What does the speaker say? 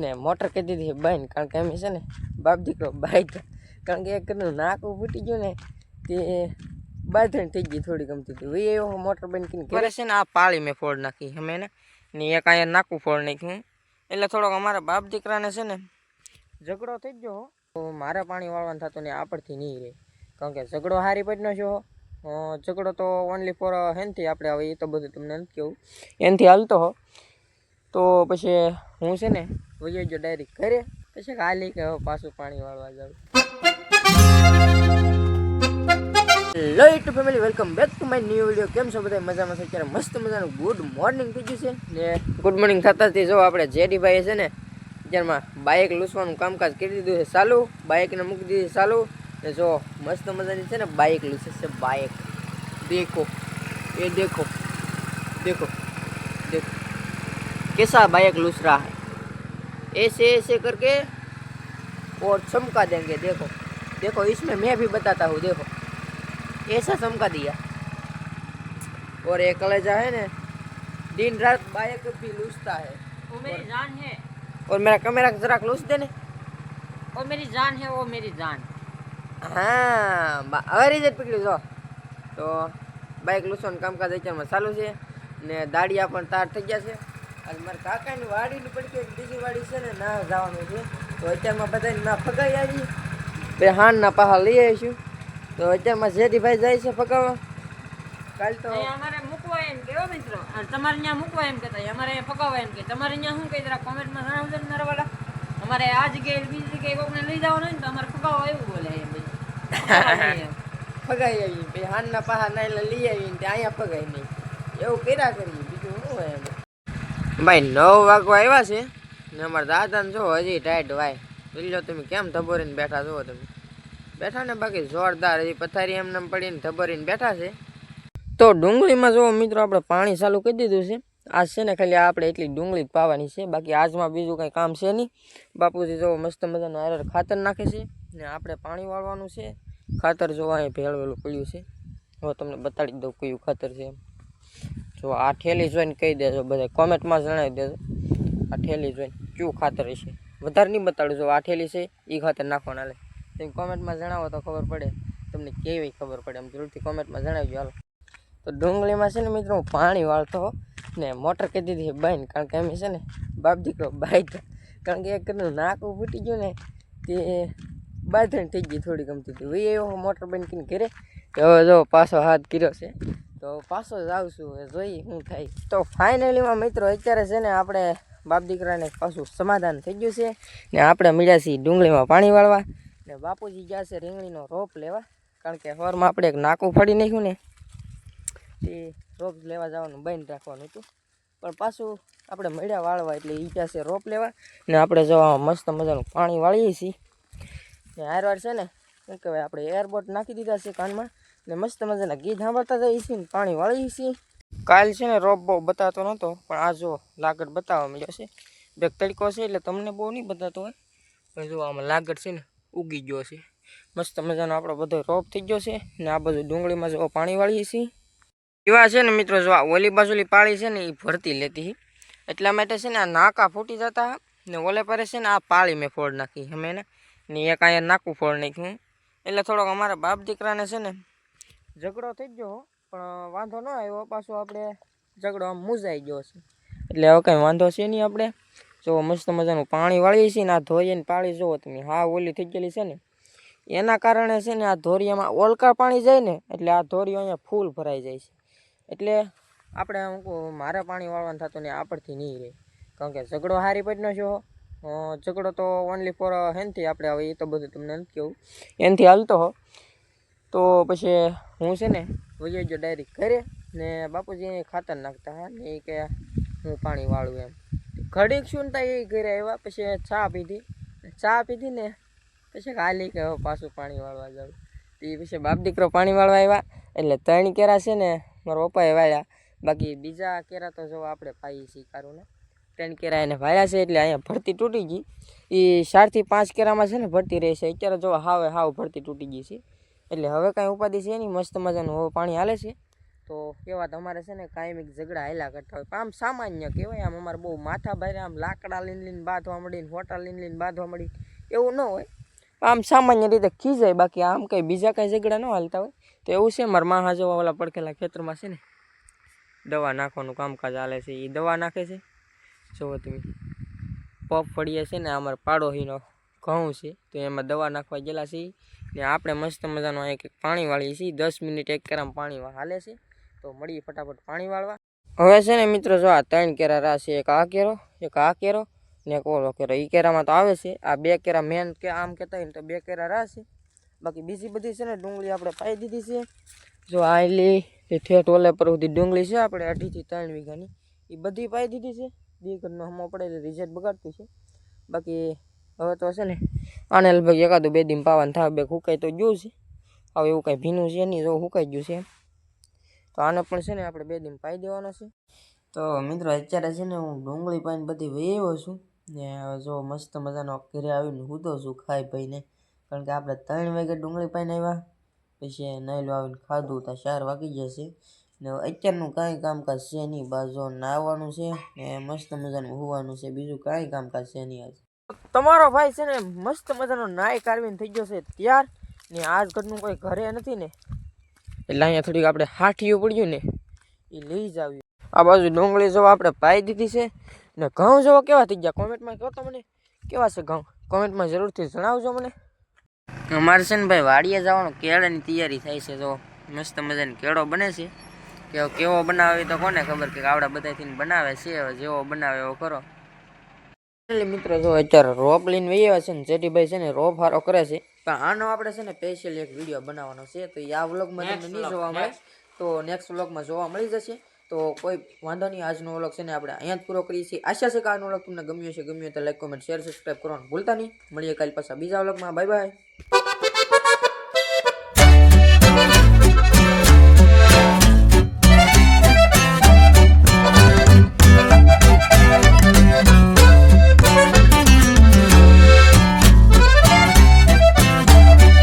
ને મોટર કરી દીધી બંધ, કારણ કે અમે છે ને બાપ દીકરો બાઈક, કારણ કે એક નાકું ફૂટી ગયું ને તે બાંધણ થઈ ગઈ થોડી ગમતી હતી. એ એવો મોટર બંધ કરીને ઘરે છે ને આ પાળી મેં ફોડ નાખી અમે ને એક અહીંયા નાકું ફોડ નાખ્યું. એટલે થોડોક અમારા બાપ દીકરાને છે ને ઝઘડો થઈ ગયો. તો મારે પાણી વાળવાનું થતું ને આપણથી નહીં રહે, કારણ કે ઝઘડો હારી પડનો છો. ઝઘડો તો ઓનલી ફોર હેનથી આપણે હવે એ તો બધું તમને નથી કેવું, એનાથી હાલતો હો. તો પછી હું છે ને વયો ગયો ડાયરેક્ટ ઘરે. પછી હાલી કે હવે પાછું પાણી વાળવા જાઉં. Hello YouTube family, welcome back to my new video. કેમ છો બધા? મજામાં છે? અત્યારે મસ્ત મજાનું ગુડ મોર્નિંગ થઈ ગયું છે ને ગુડ મોર્નિંગ થતાથી જો આપણે જેડીભાઈ છે ને અત્યારમાં બાઇક લૂસવાનું કામકાજ કરી દીધું છે ચાલુ. બાઇકને મૂકી દીધી ચાલુ ને જો મસ્ત મજાની છે ને બાઇક લૂસે છે. બાઇક देखो, ये देखो देखो देखो कैसा बाइक लूस रहा है, ऐसे ऐसे करके और चमका देंगे. देखो देखो, इसमें मैं भी बताता हूँ. देखो ऐसा चमका दिया. और एक कलेजा है ने दिन रात बाइक भी लूसता है. वो मेरी जान है. और मेरा कैमरा जरा लूस देने. वो मेरी जान है, वो मेरी जान. हाँ હવે રીઝલ્ટ પકડ્યું જો. તો બાઇક લૂસવાનું કામકાજ અત્યારમાં ચાલુ છે ને દાડિયા પણ તાર થઈ ગયા છે. અને મારા કાકાની વાડીની પડકે બીજી વાડી છે ને ના જવાનું છે. તો અત્યારમાં બધાને ના ફગાઈ આવી બે હાનના પાહા લઈ આવીશું. તો અત્યારમાં જેડીભાઈ જાય છે ફગાવવા. કાલ તો અમારે મૂકવા એમ કેવો મિત્રો, તમારે ત્યાં મૂકવા એમ કહેતા, અમારે ફગાવવા એમ કે. તમારે ત્યાં શું કહી જરા કોમેન્ટમાં જણાવજો ને મારા વાળા. અમારે આ જગ્યાએ બીજી જગ્યાએ કોકને લઈ જવાનું હોય ને તો અમારે ફગાવવા એવું બોલે એમ ભાઈ. ફગાઈ આવી પછી હાનના પાહા ના લઈ આવીને ત્યાં અહીંયા ફગાઈ નહીં, એવું કર્યા કરીએ. બીજું શું હોય એમ ભાઈ. 9 વાગવા આવ્યા છે ને અમારા દાદાને જો હજી ટાઈટ વાય જોઈ લો તમે કેમ ધબોરીને બેઠા જુઓ તમે. બેઠા ને બાકી જોરદાર હજી પથારી એમને પડીને ધબોરીને બેઠા છે. તો ડુંગળીમાં જુઓ મિત્રો આપણે પાણી ચાલુ કરી દીધું છે. આજ છે ને ખાલી આપણે એટલી ડુંગળી જ પાવાની છે, બાકી આજમાં બીજું કંઈ કામ છે નહીં. બાપુજી જો મસ્ત મજાનું હારે ખાતર નાખે છે ને આપણે પાણી વાળવાનું છે. ખાતર જો અહીં ભેળવેલું પડ્યું છે. હવે તમને બતાડી દઉં કયું ખાતર છે એમ. જો આ ઠેલી જોઈને કહી દેજો બધા, કોમેન્ટમાં જણાવી દેજો આ ઠેલી જોઈને કયું ખાતર હશે. વધારે નહીં બતાડું, જો આ ઠેલી છે એ ખાતર નાખવાના. લે તમે કોમેન્ટમાં જણાવો તો ખબર પડે તમને, કેવી ખબર પડે એમ જરૂરથી કોમેન્ટમાં જણાવજો. હાલો તો ડુંગળીમાં છે ને મિત્રો હું પાણી વાળતો ને મોટર કરી દીધી બંધ, કારણ કે અમે છે ને બાપ દીકરો બાઈક, કારણ કે એક નાકું ફૂટી ગયું ને તે બાંધણ થઈ ગઈ થોડી ગમતી હતી. એવો મોટર બંધ કરીને ઘરે. હવે જો પાછો હાથ કર્યો છે તો પાછો જ આવશું, જોઈએ શું થાય. તો ફાઇનલીમાં મિત્રો અત્યારે છે ને આપણે બાપ દીકરાને પાછું સમાધાન થઈ ગયું છે ને આપણે મળ્યા છીએ ડુંગળીમાં પાણી વાળવા ને બાપુજી ગયા છે રીંગણીનો રોપ લેવા, કારણ કે સવારમાં આપણે એક નાકું ફાડી નાખ્યું ને એ રોપ લેવા જવાનું બંધ રાખવાનું હતું. પણ પાછું આપણે મળ્યા વાળવા એટલે એ ગયા છે રોપ લેવા ને આપણે જવા મસ્ત મજાનું પાણી વાળીએ છીએ. ને હારવાર છે ને શું કહેવાય, આપણે એરબોટ નાખી દીધા છે કાનમાં ને મસ્ત મજાના ગીત સાંભળતા જઈએ છીએ ને પાણી વાળીએ છીએ. કાલ છે ને રોપ બહુ બતાવતો નહોતો, પણ આ જો લાગડ બતાવવા મળ્યો છે. બે તડકો છે એટલે તમને બહુ નહીં બતાવતો હોય, પણ જો આમાં લાગડ છે ને ઉગી ગયો છે. મસ્ત મજાનો આપણો બધો રોપ થઈ ગયો છે ને આ બધું ડુંગળીમાં જો પાણી વાળીએ છીએ. એવા છે ને મિત્રો જો આ ઓલી બાજુલી પાળી છે ને એ ભરતી લેતી, એટલા માટે છે ને આ નાકા ફૂટી જતા ને ઓલે પરે છે ને આ પાળી મેં ફોડ નાખી અમે ને એક અહીંયા નાકું ફોડ નાખ્યું. એટલે થોડોક અમારા બાપ દીકરાને છે ને ઝઘડો થઈ ગયો, પણ વાંધો ન આવ્યો. પાછો આપણે ઝઘડો આમ મૂંઝાઈ ગયો છે એટલે હવે કંઈ વાંધો છે નહીં. આપણે જો મસ્ત મજાનું પાણી વાળીએ છીએ ને આ ધોરીને પાળી જુઓ તમે, હા ઓલી થઈ ગયેલી છે ને એના કારણે છે ને આ ધોરિયામાં ઓલકા પાણી જાય ને એટલે આ ધોરીઓ અહીંયા ફૂલ ભરાઈ જાય છે. એટલે આપણે મારે પાણી વાળવાનું થતું ને આપણથી નહીં રહે, કારણ કે ઝઘડો હારી પડનો છો. ઝઘડો તો ઓનલી ફોર હેનથી આપણે હવે એ તો બધું તમને નથી કેવું, એનાથી હાલતો હો. તો પછી હું છે ને વયો ગયો ડાયરેક્ટ ઘરે ને બાપુજી ખાતર નાખતા હા ને એ કે હું પાણી વાળું એમ. ઘડીક શું થાય એ ઘરે આવ્યા, પછી ચા પીધી ને પછી હાલી કે હવે પાછું પાણી વાળવા જાઉં. તો એ પછી બાપ દીકરો પાણી વાળવા આવ્યા એટલે 3 કેરા છે ને મારા પપ્પાએ વાળ્યા, બાકી બીજા કેરા તો જો આપણે પાઈએ છીએ કારું ને 3 કેરા એને વાળ્યા છે. એટલે અહીંયા ભરતી તૂટી ગઈ. એ 4 થી 5 કેરામાં છે ને ભરતી રહે છે. અત્યારે જો હાવ ભરતી તૂટી ગઈ છે એટલે હવે કાંઈ ઉપાધિ છે નહીં, મસ્ત મજાનું હવે પાણી હાલે છે તો કેવા તમારે છે ને કાયમિક ઝઘડા હાલ્યા કરતા હોય પણ આમ સામાન્ય કહેવાય. આમ અમારે બહુ માથા ભારે આમ લાકડા લઈને બાંધવા મળીને હોટા લઈને બાંધવા મળી એવું ન હોય. આમ સામાન્ય રીતે ખીજાય, બાકી આમ કંઈ બીજા કાંઈ ઝઘડા ન હાલતા હોય. તો એવું છે મારા માં હાજવા ઓલા પડખેલા ખેતરમાં છે ને દવા નાખવાનું કામકાજ હાલે છે. એ દવા નાખે છે. જુઓ તમે પપ ફળીએ છે ને અમારે પાડોશીનો ઘઉં છે તો એમાં દવા નાખવા ગયેલા છીએ ને આપણે મસ્ત મજાનો એક પાણી વાળીએ છીએ. 10 મિનિટ એક કેરામ પાણી હાલે છે તો મળીએ ફટાફટ પાણી વાળવા. હવે છે ને મિત્રો જો આ 3 કેરા રાહ છે, એક આ કેરો, એક આ કેરો ને એક ઓલો કેરો. એ કેરામાં તો આવે છે આ 2 કેરા મેન કે આમ કહેતા હોય ને તો 2 કેરા રાહ છે. બાકી બીજી બધી છે ને ડુંગળી આપણે પાઈ દીધી છે. જો આ લી એ ઠેઠ ઓલે પર સુધી ડુંગળી છે આપણે 2.5 થી 3 વીઘાની એ બધી પાઈ દીધી છે. દીકરનો હમો પડે એટલે રિઝલ્ટ બગાડતું છે. બાકી હવે તો છે ને આને લગભગ 1-2 દિન પાવાનું થાય, 2 હુકાઈ તો ગયું છે. હવે એવું કાંઈ ભીનું છે નહીં, જો હુકાઈ ગયું છે તો આને પણ છે ને આપણે 2 દિન પાઈ દેવાનો છે. તો મિત્રો અત્યારે છે ને હું ડુંગળી પાઈને બધી વહેવો છું ને જો મસ્ત મજાનો ઘરે આવીને હૂતો છું ખાઈ પીને, કારણ કે આપણે 3 વાગે ડુંગળી પાઈને આવ્યા પછી નાયલો આવીને ખાધું તો 4 વાગી જશે ને અત્યારનું કાંઈ કામકાજ છે નહીં. બાજુ નાહવાનું છે ને મસ્ત મજાનું હોવાનું છે, બીજું કાંઈ કામકાજ છે નહીં. આજ તમારો ભાઈ છે ને મસ્ત મજાનો નાય કારવીને થઈ ગયો છે ત્યાર ને આજ ઘરનું કોઈ ઘરે નથી ને એટલે અહીંયા થોડીક આપણે હાઠિયું પડ્યું ને એ લઈ જ આવ્યું. આ બાજુ ડુંગળી જો આપણે પાઈ દીધી છે ને ઘઉં જો કેવા થઈ ગયા કોમેન્ટમાં કહો તો મને કેવા છે ઘઉં, કોમેન્ટમાં જરૂરથી જણાવજો મને. અમારે છે ને ભાઈ વાડીએ જવાનું કેળાની તૈયારી થાય છે. જો મસ્ત મજાની કેળો બને છે કે કેવો બનાવે તો કોને ખબર, કે આવડા બધાથી બનાવે છે. હવે જેવો બનાવે એવો કરો. એટલે મિત્રો જો અત્યારે રોપ લઈને વહી છે ને જેઠીભાઈ છે ને રોપ હારો કરે છે, પણ આનો આપણે છે ને સ્પેશિયલ એક વિડીયો બનાવવાનો છે. તો આ વ્લોગમાં તમને નહીં જોવા મળે તો નેક્સ્ટ વ્લોગમાં જોવા મળી જશે. તો કોઈ વાંધો નહીં, આજનો વ્લોગ છે ને આપણે અહીંયા જ પૂરો કરીએ છીએ. આશા છે કે આજનો વ્લોગ તમને ગમ્યો છે. ગમ્યો તો લાઈક, કોમેન્ટ, શેર, સબસ્ક્રાઈબ કરવાનું ભૂલતા નહીં. મળીએ કાલે પાછા બીજા વ્લોગમાં. Bye bye.